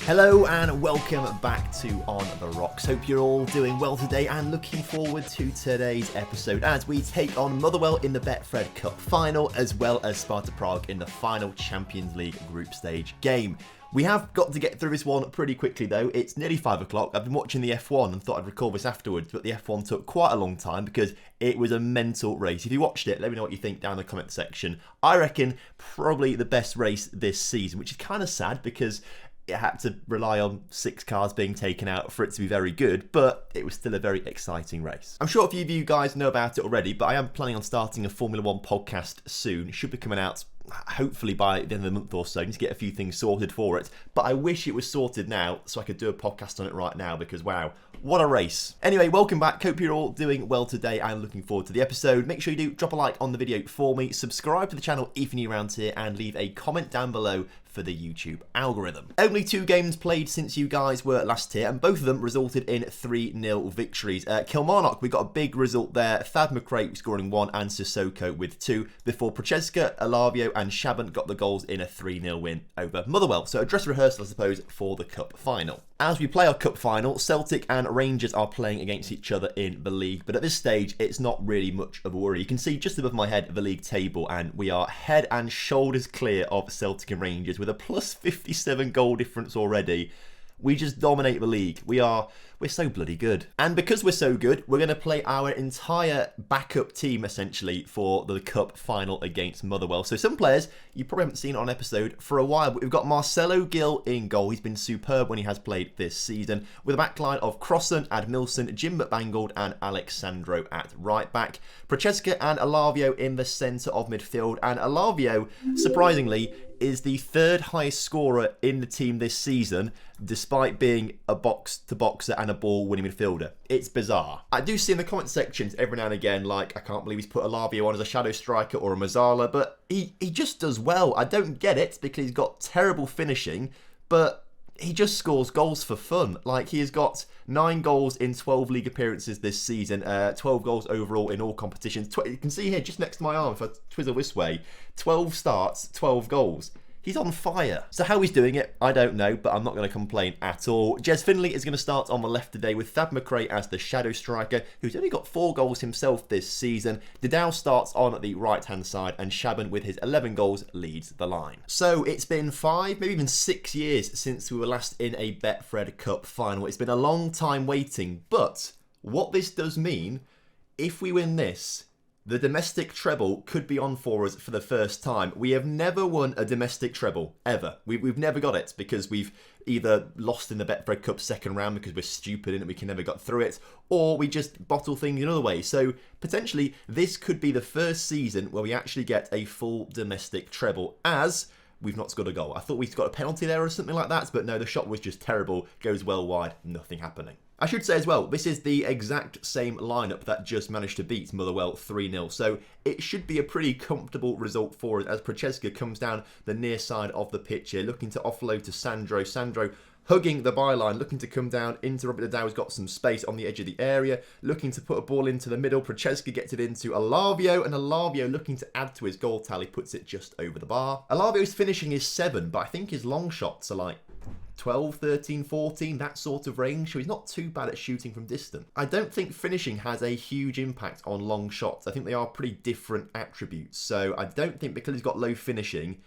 Hello and welcome back to On The Rocks. Hope you're all doing well today and looking forward to today's episode as we take on Motherwell in the Betfred Cup final as well as Sparta Prague in the final Champions League group stage game. We have got to get through this one pretty quickly though. It's nearly 5 o'clock. I've been watching the F1 and thought I'd record this afterwards, but the F1 took quite a long time because it was a mental race. If you watched it, let me know what you think down in the comment section. I reckon probably the best race this season, which is kind of sad because it had to rely on 6 cars being taken out for it to be very good, but it was still a very exciting race. I'm sure a few of you guys know about it already, but I am planning on starting a Formula 1 podcast soon. It should be coming out hopefully by the end of the month or so. I need to get a few things sorted for it, but I wish it was sorted now so I could do a podcast on it right now because wow, what a race. Anyway, welcome back. Hope you're all doing well today and looking forward to the episode. Make sure you do drop a like on the video for me, subscribe to the channel if you're new around here, and leave a comment down below for the YouTube algorithm. Only 2 games played since you guys were last here, and both of them resulted in 3-0 victories. Kilmarnock, we got a big result there. Thad McRae scoring 1 and Sissoko with 2, before Procheska, Alavio and Shaban got the goals in a 3-0 win over Motherwell. So a dress rehearsal, I suppose, for the cup final. As we play our cup final, Celtic and Rangers are playing against each other in the league, but at this stage, it's not really much of a worry. You can see just above my head the league table, and we are head and shoulders clear of Celtic and Rangers with a plus 57 goal difference already. We just dominate the league. We're so bloody good. And because we're so good, we're going to play our entire backup team, essentially, for the cup final against Motherwell. So some players, you probably haven't seen on episode for a while, but we've got Marcelo Gill in goal. He's been superb when he has played this season, with a backline of Crossan, Admilson, Jim McBangold and Alexandro at right back. Procheska and Alavio in the centre of midfield. And Alavio, surprisingly, is the 3rd highest scorer in the team this season, despite being a box-to-boxer and a ball-winning midfielder. It's bizarre. I do see in the comment sections every now and again, like, I can't believe he's put Alavio on as a shadow striker or a Mazzala, but he just does well. I don't get it because he's got terrible finishing, but he just scores goals for fun. Like, he has got 9 goals in 12 league appearances this season, 12 goals overall in all competitions. You can see here, just next to my arm, if I twizzle this way, 12 starts, 12 goals. He's on fire. So how he's doing it, I don't know, but I'm not going to complain at all. Jez Finley is going to start on the left today with Thad McRae as the shadow striker, who's only got 4 goals himself this season. Didau starts on the right-hand side, and Shaban, with his 11 goals, leads the line. So it's been 5, maybe even 6 years since we were last in a Betfred Cup final. It's been a long time waiting, but what this does mean, if we win this, the domestic treble could be on for us for the first time. We have never won a domestic treble, ever. We've never got it because we've either lost in the Betfred Cup second round because we're stupid and we can never got through it, or we just bottle things in other ways. So potentially this could be the first season where we actually get a full domestic treble, as we've not scored a goal. I thought we'd got a penalty there or something like that, but no, the shot was just terrible, goes well wide, nothing happening. I should say as well, this is the exact same lineup that just managed to beat Motherwell 3-0, so it should be a pretty comfortable result for us as Procheska comes down the near side of the pitch here, looking to offload to Sandro. Sandro hugging the byline, looking to come down into Robert Didau, who's got some space on the edge of the area, looking to put a ball into the middle. Procheska gets it into Alavio, and Alavio, looking to add to his goal tally, puts it just over the bar. Alavio's finishing is 7, but I think his long shots are like 12, 13, 14, that sort of range, so he's not too bad at shooting from distance. I don't think finishing has a huge impact on long shots. I think they are pretty different attributes, so I don't think because he's got low finishing,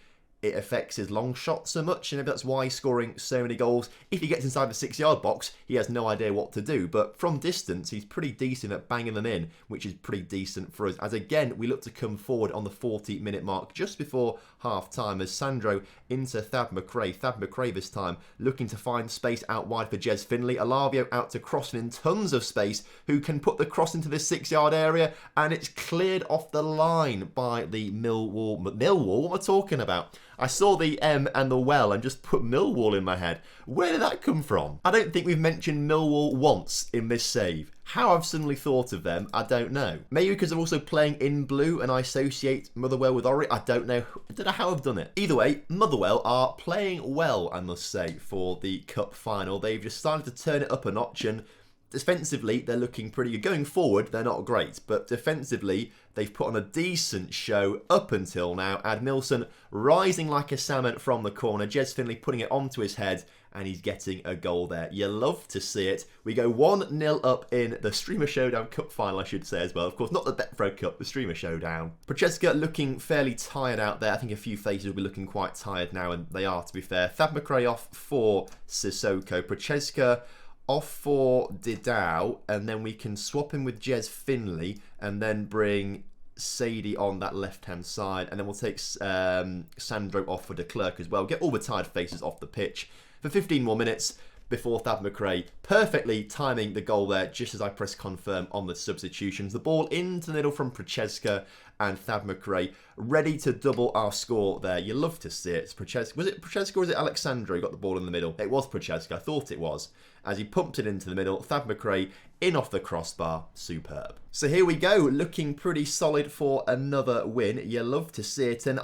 it affects his long shot so much, and maybe that's why he's scoring so many goals. If he gets inside the 6-yard box, he has no idea what to do, but from distance, he's pretty decent at banging them in, which is pretty decent for us, as again, we look to come forward on the 40-minute mark, just before half-time, as Sandro into Thad McRae. Thad McRae this time, looking to find space out wide for Jez Finley. Alavio out to Crossan in tons of space, who can put the cross into the 6-yard area, and it's cleared off the line by the Millwall, what am I talking about? I saw the M and the well and just put Millwall in my head. Where did that come from? I don't think we've mentioned Millwall once in this save. How I've suddenly thought of them, I don't know. Maybe because they're also playing in blue and I associate Motherwell with Ori. I don't know how I've done it. Either way, Motherwell are playing well, I must say, for the cup final. They've just started to turn it up a notch, and Defensively, they're looking pretty good. Going forward, they're not great, but defensively, they've put on a decent show up until now. Admilson rising like a salmon from the corner. Jez Finley putting it onto his head, and he's getting a goal there. You love to see it. We go 1-0 up in the Streamer Showdown Cup final, I should say as well. Of course, not the Betfred Cup, the Streamer Showdown. Procheska looking fairly tired out there. I think a few faces will be looking quite tired now, and they are, to be fair. Thad McRae off for Sissoko. Procheska off for Didao, and then we can swap him with Jez Finley, and then bring Sadie on that left-hand side, and then we'll take Sandro off for de Klerk as well. Get all the tired faces off the pitch for 15 more minutes before Thad McRae perfectly timing the goal there just as I press confirm on the substitutions. The ball into the middle from Procheska, and Thad McRae ready to double our score there. You love to see it. Procheska, was it Procheska or was it Alexandro who got the ball in the middle? It was Procheska, I thought it was. As he pumped it into the middle, Thad McRae in off the crossbar, superb. So here we go, looking pretty solid for another win. You love to see it, and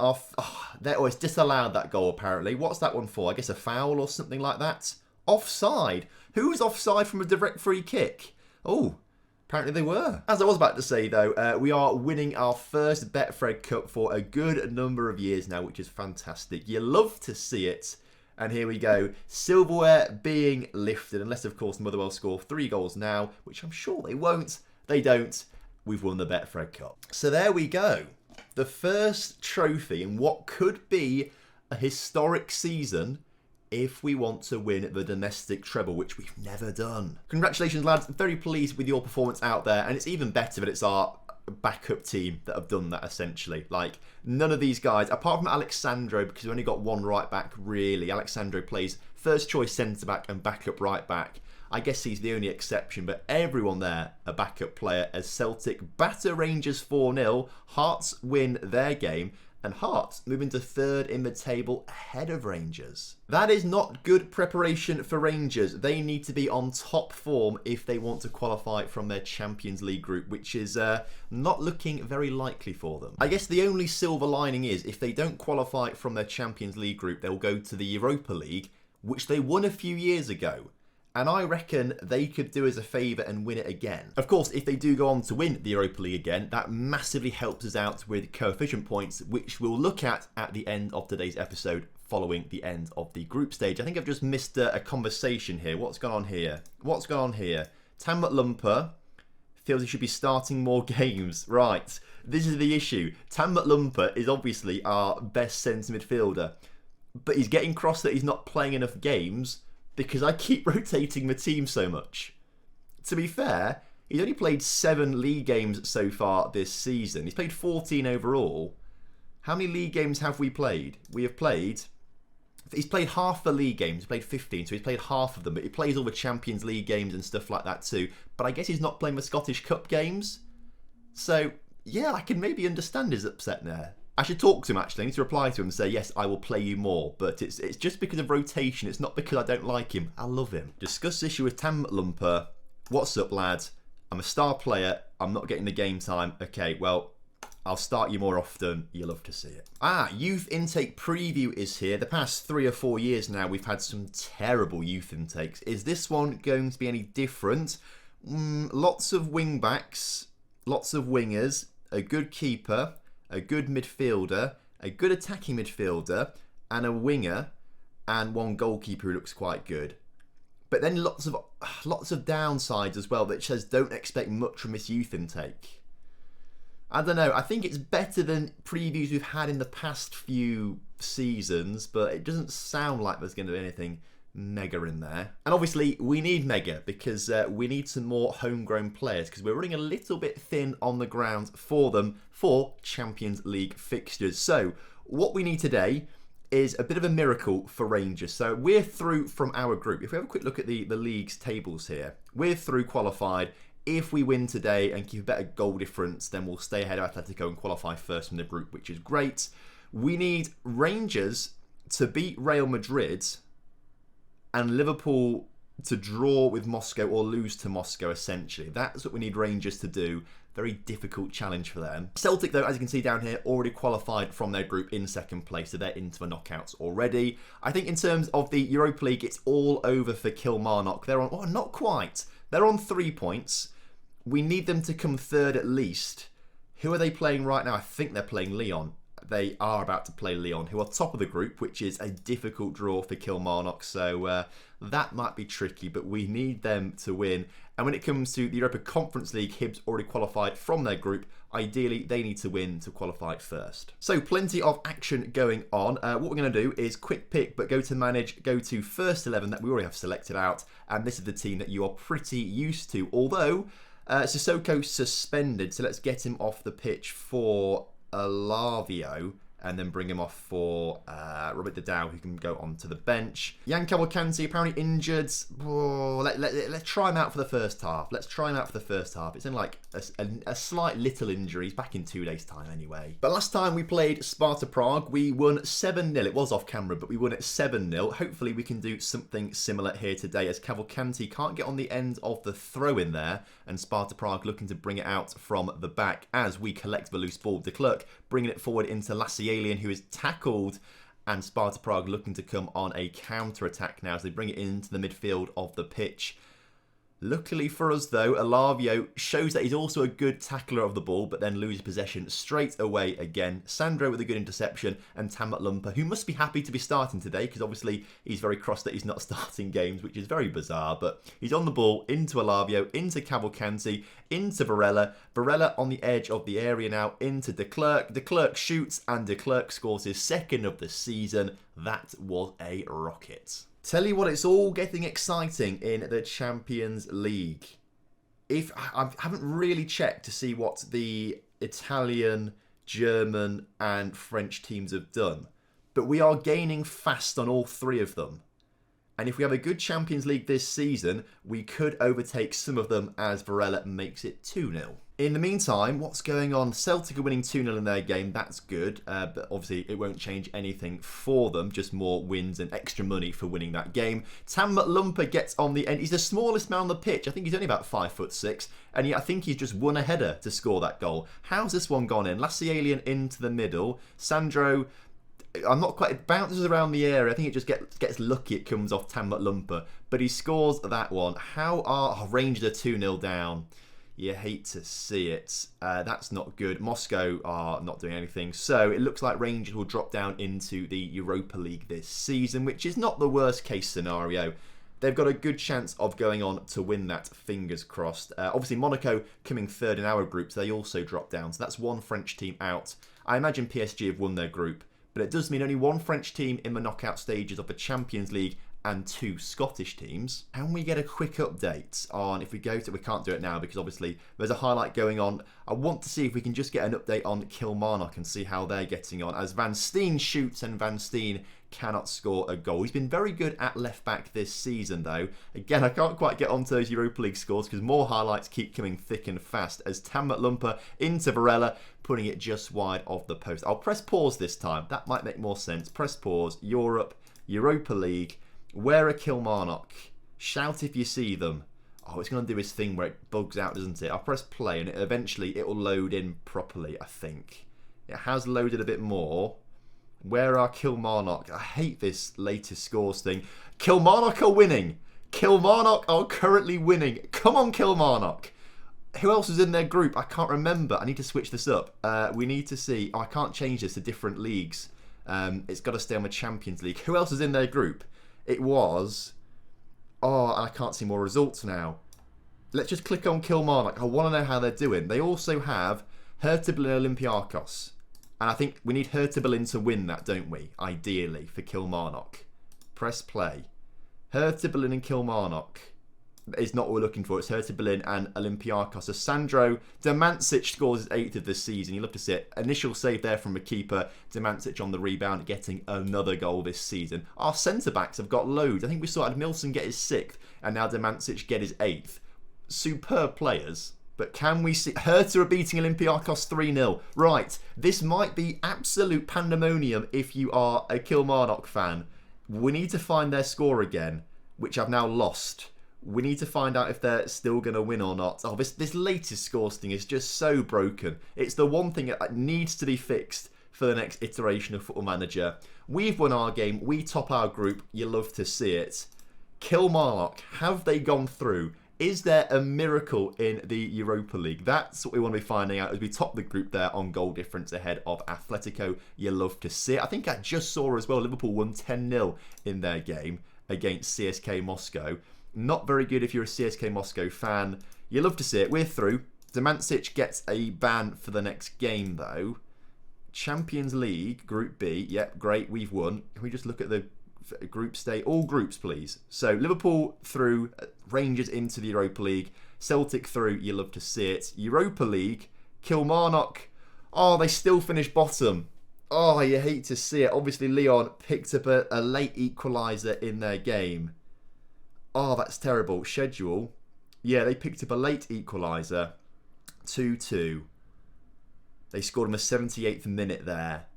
they always disallowed that goal apparently. What's that one for? I guess a foul or something like that? Offside? Who's offside from a direct free kick? Oh, apparently they were. As I was about to say though, we are winning our first Betfred Cup for a good number of years now, which is fantastic. You love to see it. And here we go, silverware being lifted, unless of course Motherwell score 3 goals now, which I'm sure they won't. They don't. We've won the Betfred Cup. So there we go. The first trophy in what could be a historic season if we want to win the domestic treble, which we've never done. Congratulations, lads. I'm very pleased with your performance out there, and it's even better that it's our backup team that have done that essentially. Like, none of these guys, apart from Alexandro, because we only got one right back really. Alexandro plays first choice centre back and backup right back. I guess he's the only exception, but everyone there a backup player as Celtic batter Rangers 4-0. Hearts win their game, and Hearts moving to third in the table ahead of Rangers. That is not good preparation for Rangers. They need to be on top form if they want to qualify from their Champions League group, which is not looking very likely for them. I guess the only silver lining is if they don't qualify from their Champions League group, they'll go to the Europa League, which they won a few years ago. And I reckon they could do us a favour and win it again. Of course, if they do go on to win the Europa League again, that massively helps us out with coefficient points, which we'll look at the end of today's episode following the end of the group stage. I think I've just missed a conversation here. What's gone on here? What's gone on here? Tam Lumper feels he should be starting more games. Right, this is the issue. Tam Lumper is obviously our best centre midfielder, but he's getting cross that he's not playing enough games because I keep rotating the team so much. To be fair, he's only played 7 league games so far this season. He's played 14 overall. How many league games have we played? He's played half the league games. He's played 15, so he's played half of them. But he plays all the Champions League games and stuff like that too. But I guess he's not playing the Scottish Cup games. So, yeah, I can maybe understand his upset there. I should talk to him actually. I need to reply to him and say, yes, I will play you more. But it's just because of rotation. It's not because I don't like him. I love him. Discuss issue with Tam Lumper. What's up, lad? I'm a star player. I'm not getting the game time. Okay, well, I'll start you more often. You love to see it. Youth intake preview is here. The past 3 or 4 years now, we've had some terrible youth intakes. Is this one going to be any different? Lots of wing backs, lots of wingers, a good keeper, a good midfielder, a good attacking midfielder, and a winger, and one goalkeeper who looks quite good. But then lots of downsides as well that says don't expect much from this youth intake. I don't know, I think it's better than previews we've had in the past few seasons, but it doesn't sound like there's going to be anything mega in there. And obviously we need mega because we need some more homegrown players because we're running a little bit thin on the ground for them for Champions League fixtures. So what we need today is a bit of a miracle for Rangers. So we're through from our group. If we have a quick look at the league's tables here, we're through qualified. If we win today and keep a better goal difference, then we'll stay ahead of Atletico and qualify first from the group, which is great. We need Rangers to beat Real Madrid and Liverpool to draw with Moscow or lose to Moscow, essentially. That's what we need Rangers to do. Very difficult challenge for them. Celtic, though, as you can see down here, already qualified from their group in second place, so they're into the knockouts already. I think in terms of the Europa League, it's all over for Kilmarnock. They're on, not quite. They're on 3 points. We need them to come third at least. Who are they playing right now? I think they're playing Lyon. They are about to play Lyon, who are top of the group, which is a difficult draw for Kilmarnock. So that might be tricky, but we need them to win. And when it comes to the Europa Conference League, Hibs already qualified from their group. Ideally, they need to win to qualify first. So plenty of action going on. What we're going to do is quick pick, but go to manage, go to first 11 that we already have selected out. And this is the team that you are pretty used to. Although Sissoko suspended, so let's get him off the pitch for Alavio and then bring him off for Robert Didau, who can go onto the bench. Jan Cavalcanti apparently injured. Oh, let's try him out for the first half. It's in like a slight little injury. He's back in 2 days' time anyway. But last time we played Sparta Prague, we won 7-0. It was off camera, but we won it 7-0. Hopefully we can do something similar here today, as Cavalcanti can't get on the end of the throw in there, and Sparta Prague looking to bring it out from the back as we collect the loose ball. De Klerk bringing it forward into Lassialian, who is tackled, and Sparta Prague looking to come on a counter-attack now as they bring it into the midfield of the pitch. Luckily for us though, Alavio shows that he's also a good tackler of the ball, but then loses possession straight away again. Sandro with a good interception, and Tamat Lumpa, who must be happy to be starting today, because obviously he's very cross that he's not starting games, which is very bizarre, but he's on the ball, into Alavio, into Cavalcanti, into Varela. Varela on the edge of the area now, into De Klerk. De Klerk shoots, and De Klerk scores his second of the season. That was a rocket. Tell you what, it's all getting exciting in the Champions League. If I haven't really checked to see what the Italian, German and French teams have done, but we are gaining fast on all three of them. And if we have a good Champions League this season, we could overtake some of them as Varela makes it 2-0. In the meantime, what's going on? Celtic are winning 2-0 in their game. That's good. But obviously, it won't change anything for them. Just more wins and extra money for winning that game. Tamat Lumpa gets on the end. He's the smallest man on the pitch. I think he's only about 5'6". And yet I think he's just won a header to score that goal. How's this one gone in? Lassialian into the middle. Sandro, I'm not quite, it bounces around the area. I think it just gets lucky. It comes off Tamat Lumpa. But he scores that one. How are Rangers are 2-0 down? You hate to see it. That's not good. Moscow are not doing anything. So it looks like Rangers will drop down into the Europa League this season, which is not the worst case scenario. They've got a good chance of going on to win that, fingers crossed. Obviously, Monaco coming third in our group, so they also drop down. So that's one French team out. I imagine PSG have won their group, but it does mean only one French team in the knockout stages of the Champions League and two Scottish teams. Can we get a quick update on, if we go to, we can't do it now because obviously there's a highlight going on. I want to see if we can just get an update on Kilmarnock and see how they're getting on, as Van Steen shoots and Van Steen cannot score a goal. He's been very good at left back this season though. Again, I can't quite get onto those Europa League scores because more highlights keep coming thick and fast, as Tamat Lumpa into Varela, putting it just wide of the post. I'll press pause this time. That might make more sense. Press pause. Europe, Europa League. Where are Kilmarnock? Shout if you see them. Oh, it's going to do its thing where it bugs out, doesn't it? I'll press play and eventually it will load in properly, I think. It has loaded a bit more. Where are Kilmarnock? I hate this latest scores thing. Kilmarnock are winning. Kilmarnock are currently winning. Come on, Kilmarnock. Who else is in their group? I can't remember. I need to switch this up. We need to see. Oh, I can't change this to different leagues. It's got to stay on the Champions League. Who else is in their group? It was... Oh, I can't see more results now. Let's just click on Kilmarnock. I want to know how they're doing. They also have Hertha Berlin Olympiacos. And I think we need Hertha Berlin to win that, don't we? Ideally, for Kilmarnock. Press play. Hertha Berlin and Kilmarnock is not what we're looking for. It's Hertha Berlin and Olympiacos. So Sandro Demancic scores his 8th of the season. You love to see it. Initial save there from the keeper. Demancic on the rebound, getting another goal this season. Our centre-backs have got loads. I think we saw Admilson get his 6th and now Demancic get his 8th. Superb players. But can we see... Hertha are beating Olympiacos 3-0. Right, this might be absolute pandemonium if you are a Kilmarnock fan. We need to find their score again, which I've now lost. We need to find out if they're still going to win or not. Oh, this latest scores thing is just so broken. It's the one thing that needs to be fixed for the next iteration of Football Manager. We've won our game. We top our group. You love to see it. Kilmarnock, have they gone through? Is there a miracle in the Europa League? That's what we want to be finding out as we top the group there on goal difference ahead of Atletico. You love to see it. I think I just saw as well, Liverpool won 10-0 in their game against CSK Moscow. Not very good if you're a CSK Moscow fan. You love to see it. We're through. Demancic gets a ban for the next game though. Champions League, Group B. Yep, great, we've won. Can we just look at the group state? All groups, please. So Liverpool through, Rangers into the Europa League, Celtic through, you love to see it. Europa League, Kilmarnock, oh, they still finished bottom. Oh, you hate to see it. Obviously, Leon picked up a late equaliser in their game. Oh, that's terrible. Schedule, yeah, they picked up a late equaliser, 2-2. They scored in the 78th minute there.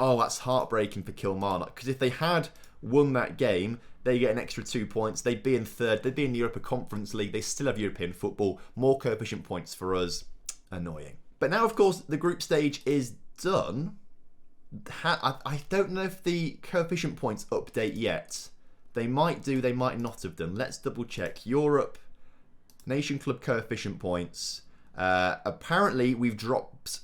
Oh, that's heartbreaking for Kilmarnock. Because if they had won that game, they get an extra 2 points. They'd be in third. They'd be in the Europa Conference League. They still have European football. More coefficient points for us. Annoying. But now, of course, the group stage is done. I don't know if the coefficient points update yet. They might do, they might not have done. Let's double check. Europe, Nation Club coefficient points. Apparently, we've dropped...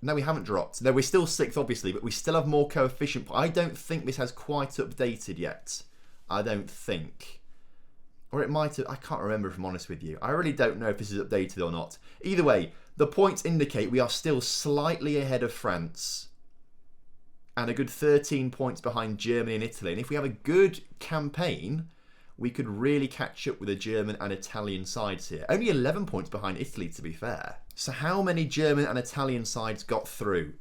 No, we haven't dropped. No, we're still 6th, obviously, but we still have more coefficient. I don't think this has quite updated yet. I don't think. Or it might have. I can't remember, if I'm honest with you. I really don't know if this is updated or not. Either way, the points indicate we are still slightly ahead of France. And a good 13 points behind Germany and Italy. And if we have a good campaign, we could really catch up with the German and Italian sides here. Only 11 points behind Italy, to be fair. So how many German and Italian sides got through?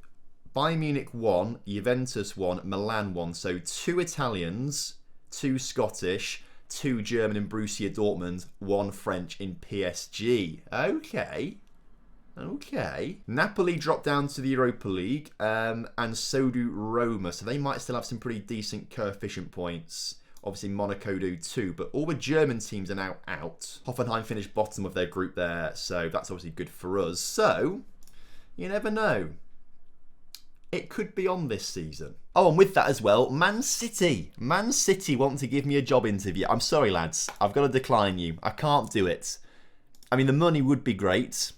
Bayern Munich 1, Juventus 1, Milan 1. So 2 Italians, 2 Scottish, 2 German in Borussia Dortmund, 1 French in PSG. Okay. Okay. Napoli dropped down to the Europa League, and so do Roma. So they might still have some pretty decent coefficient points. Obviously, Monaco do too, but all the German teams are now out. Hoffenheim finished bottom of their group there, so that's obviously good for us. So, you never know. It could be on this season. Oh, and with that as well, Man City. Man City want to give me a job interview. I'm sorry, lads. I've got to decline you. I can't do it. I mean, the money would be great,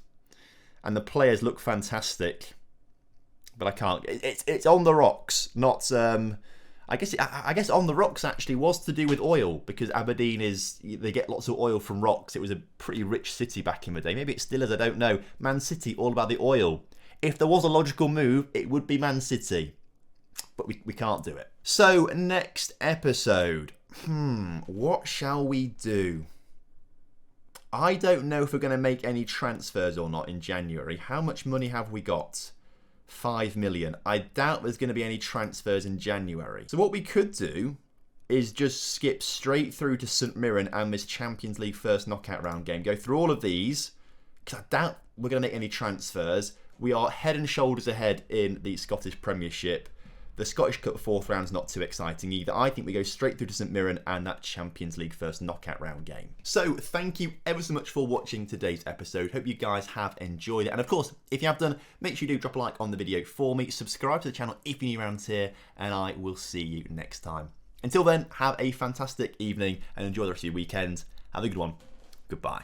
and the players look fantastic, but I can't. It's on the rocks, not... I guess on the rocks actually was to do with oil, because Aberdeen they get lots of oil from rocks. It was a pretty rich city back in the day. Maybe it still is, I don't know. Man City, all about the oil. If there was a logical move, it would be Man City. But we can't do it. So, next episode. What shall we do? I don't know if we're going to make any transfers or not in January. How much money have we got? 5 million. I doubt there's going to be any transfers in January. So what we could do is just skip straight through to St Mirren and this Champions League first knockout round game. Go through all of these, because I doubt we're going to make any transfers. We are head and shoulders ahead in the Scottish Premiership. The Scottish Cup 4th round's not too exciting either. I think we go straight through to St Mirren and that Champions League first knockout round game. So thank you ever so much for watching today's episode. Hope you guys have enjoyed it. And of course, if you have done, make sure you do drop a like on the video for me. Subscribe to the channel if you're new around here. And I will see you next time. Until then, have a fantastic evening and enjoy the rest of your weekend. Have a good one. Goodbye.